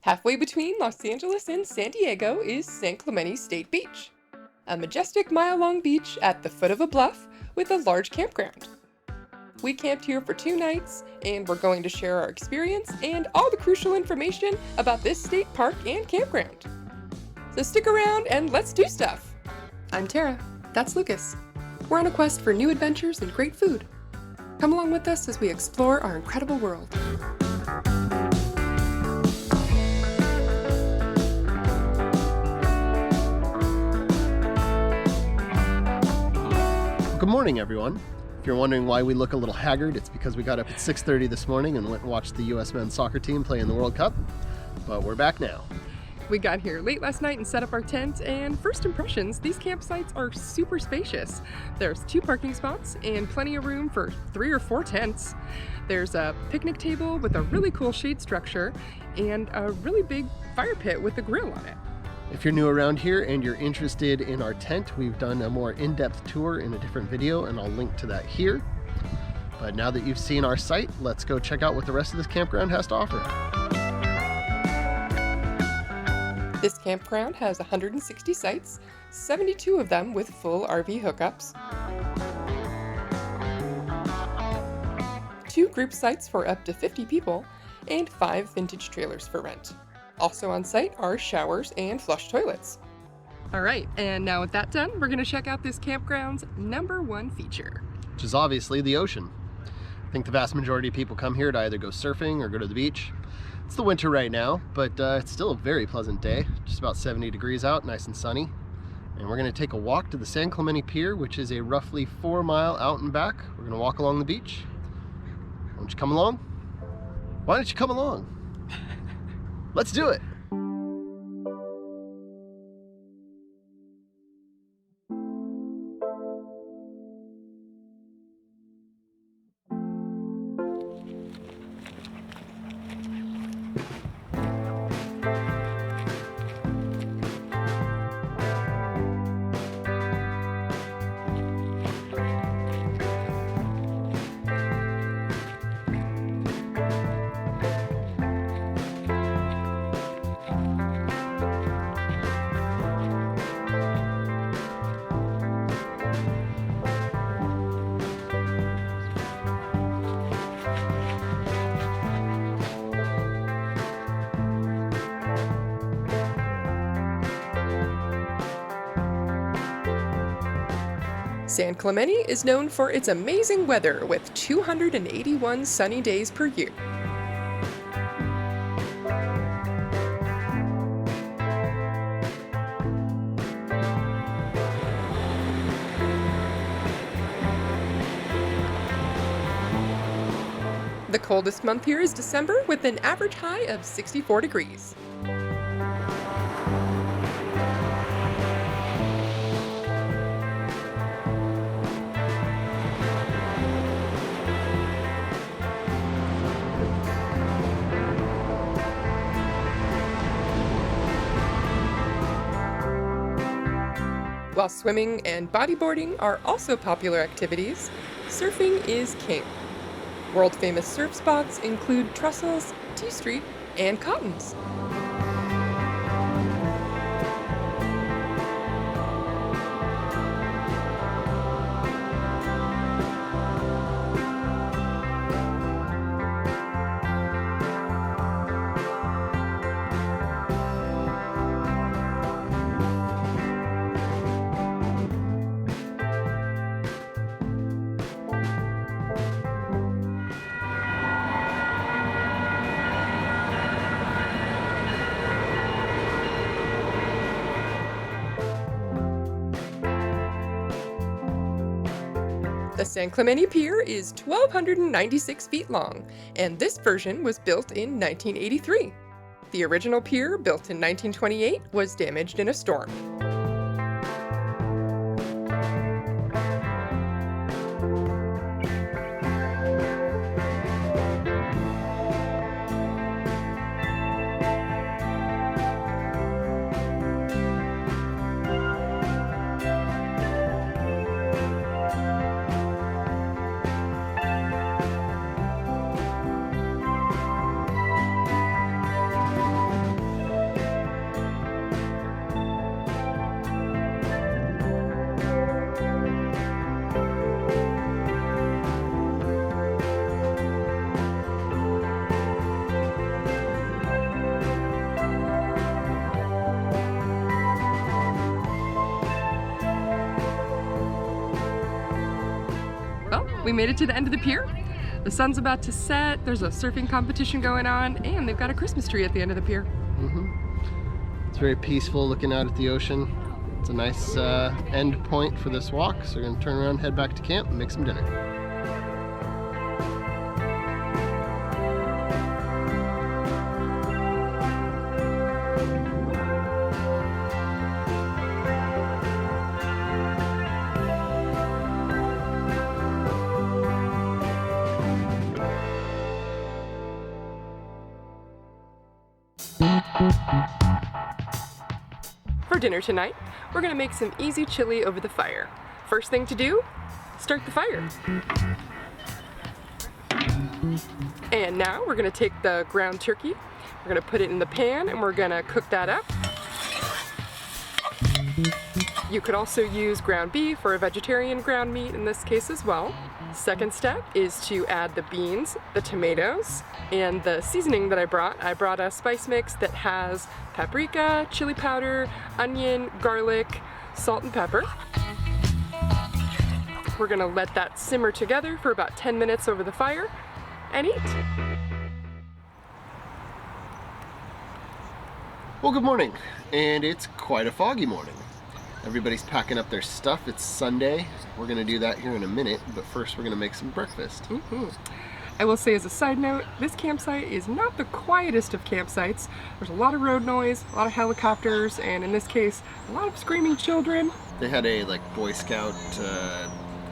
Halfway between Los Angeles and San Diego is San Clemente State Beach, a majestic mile-long beach at the foot of a bluff with a large campground. We camped here for 2 nights, and we're going to share our experience and all the crucial information about this state park and campground. So stick around and let's do stuff! I'm Tara. That's Lucas. We're on a quest for new adventures and great food. Come along with us as we explore our incredible world. Good morning, everyone. If you're wondering why we look a little haggard, it's because we got up at 6:30 this morning and went and watched the U.S. men's soccer team play in the World Cup. But we're back now. We got here late last night and set up our tent, and first impressions, these campsites are super spacious. There's 2 parking spots and plenty of room for 3 or 4 tents. There's a picnic table with a really cool shade structure and a really big fire pit with a grill on it. If you're new around here and you're interested in our tent, we've done a more in-depth tour in a different video, and I'll link to that here. But now that you've seen our site, let's go check out what the rest of this campground has to offer. This campground has 160 sites, 72 of them with full RV hookups, 2 group sites for up to 50 people, and 5 vintage trailers for rent. Also on site are showers and flush toilets. All right, and now with that done, we're gonna check out this campground's #1 feature, which is obviously the ocean. I think the vast majority of people come here to either go surfing or go to the beach. It's the winter right now, but it's still a very pleasant day. Just about 70 degrees out, nice and sunny. And we're gonna take a walk to the San Clemente Pier, which is a roughly 4-mile out and back. We're gonna walk along the beach. Why don't you come along? Why don't you come along? Let's do it. San Clemente is known for its amazing weather with 281 sunny days per year. The coldest month here is December with an average high of 64 degrees. While swimming and bodyboarding are also popular activities, surfing is king. World-famous surf spots include Trussell's, T Street, and Cotton's. The San Clemente Pier is 1,296 feet long, and this version was built in 1983. The original pier, built in 1928, was damaged in a storm. We made it to the end of the pier. The sun's about to set, there's a surfing competition going on, and they've got a Christmas tree at the end of the pier. It's very peaceful looking out at the ocean. It's a nice end point for this walk, so we're gonna turn around, head back to camp, and make some dinner. For dinner tonight, we're gonna make some easy chili over the fire. First thing to do, start the fire. And now we're gonna take the ground turkey, we're gonna put it in the pan and we're gonna cook that up. You could also use ground beef or a vegetarian ground meat in this case as well. Second step is to add the beans, the tomatoes, and the seasoning that I brought. I brought a spice mix that has paprika, chili powder, onion, garlic, salt, and pepper. We're gonna let that simmer together for about 10 minutes over the fire and eat. Well, good morning, and it's quite a foggy morning. Everybody's packing up their stuff. It's Sunday. We're gonna do that here in a minute, but first we're gonna make some breakfast. I will say as a side note, this campsite is not the quietest of campsites. There's a lot of road noise, a lot of helicopters, and in this case, a lot of screaming children. They had a Boy Scout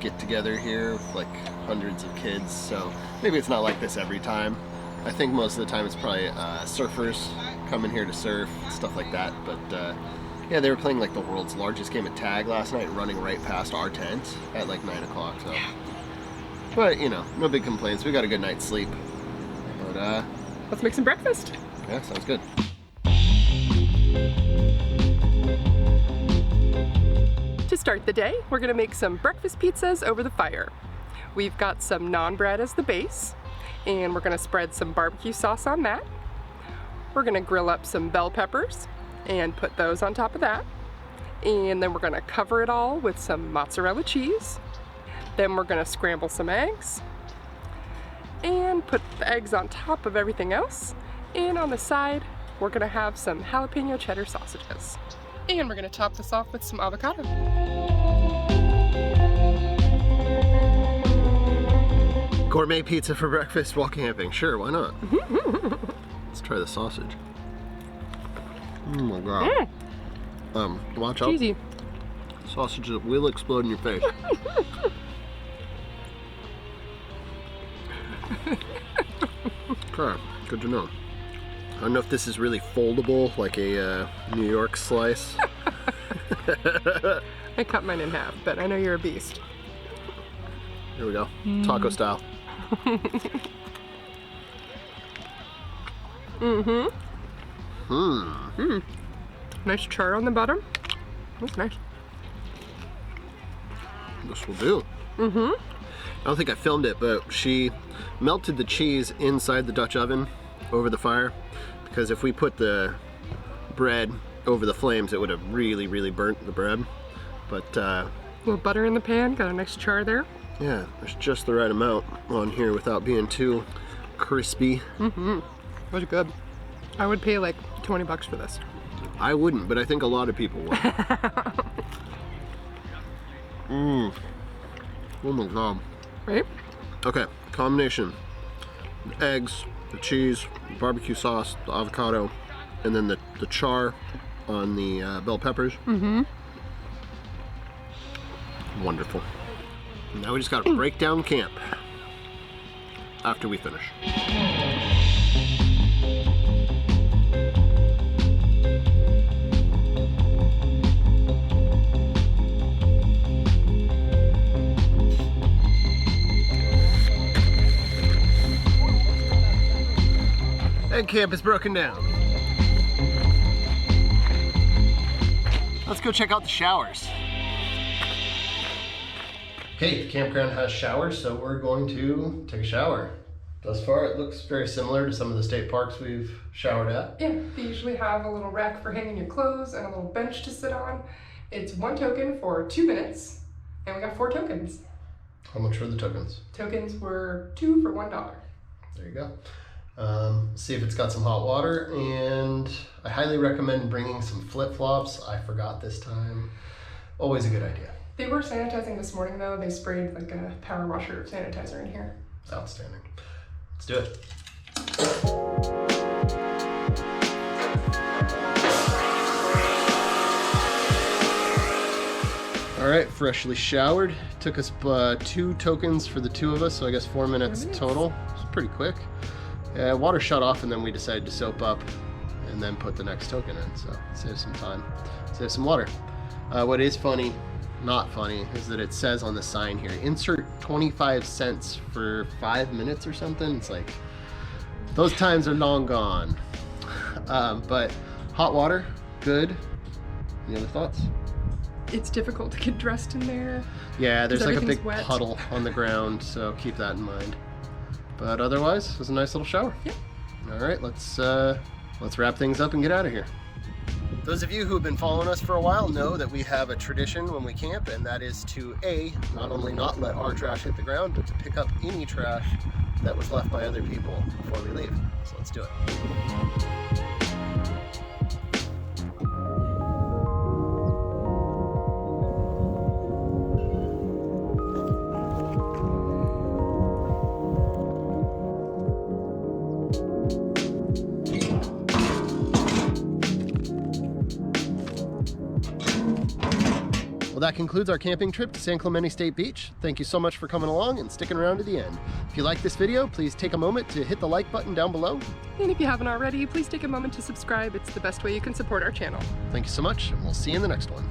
get together here with hundreds of kids, so maybe it's not like this every time. I think most of the time it's probably surfers coming here to surf, stuff like that, but yeah, they were playing the world's largest game of tag last night, running right past our tent at 9 o'clock, so. But, no big complaints. We got a good night's sleep. But, let's make some breakfast. Yeah, sounds good. To start the day, we're gonna make some breakfast pizzas over the fire. We've got some naan bread as the base, and we're gonna spread some barbecue sauce on that. We're gonna grill up some bell peppers and put those on top of that. And then we're gonna cover it all with some mozzarella cheese. Then we're gonna scramble some eggs and put the eggs on top of everything else. And on the side, we're gonna have some jalapeno cheddar sausages. And we're gonna top this off with some avocado. Gourmet pizza for breakfast while camping. Sure, why not? Let's try the sausage. Oh my god. Watch out. Cheesy. Sausage that will explode in your face. Okay, good to know. I don't know if this is really foldable, like a New York slice. I cut mine in half, but I know you're a beast. Here we go, taco style. Nice char on the bottom. That's nice. This will do. I don't think I filmed it, but she melted the cheese inside the Dutch oven over the fire, because if we put the bread over the flames, it would have really, really burnt the bread. But a little butter in the pan, got a nice char there. Yeah, there's just the right amount on here without being too crispy. Was good. I would pay like 20 bucks for this. I wouldn't, but I think a lot of people would. Oh my god. Right? Okay, combination. The eggs, the cheese, the barbecue sauce, the avocado, and then the char on the bell peppers. Wonderful. Now we just gotta break down camp after we finish. And camp is broken down. Let's go check out the showers. Okay, the campground has showers, so we're going to take a shower. Thus far, it looks very similar to some of the state parks we've showered at. Yeah, they usually have a little rack for hanging your clothes and a little bench to sit on. It's 1 token for 2 minutes, and we got 4 tokens. How much were the tokens? Tokens were 2 for $1. There you go. See if it's got some hot water, and I highly recommend bringing some flip-flops. I forgot this time. Always a good idea. They were sanitizing this morning though. They sprayed like a power washer sanitizer in here. Outstanding. Let's do it. All right, freshly showered. Took us 2 tokens for the 2 of us, so I guess 4 minutes total. It's pretty quick. Water shut off, and then we decided to soap up and then put the next token in, so save some time, save some water. What is funny, not funny, is that it says on the sign here, insert 25 cents for 5 minutes or something. It's like, those times are long gone. But hot water, good. Any other thoughts? It's difficult to get dressed in there. Yeah, there's like a big wet. puddle on the ground, so keep that in mind. But otherwise, it was a nice little shower. Yep. All right, let's wrap things up and get out of here. Those of you who have been following us for a while know that we have a tradition when we camp, and that is to not only not let our trash hit the ground, but to pick up any trash that was left by other people before we leave. So let's do it. Well, that concludes our camping trip to San Clemente State Beach. Thank you so much for coming along and sticking around to the end. If you like this video, please take a moment to hit the like button down below. And if you haven't already, please take a moment to subscribe. It's the best way you can support our channel. Thank you so much, and we'll see you in the next one.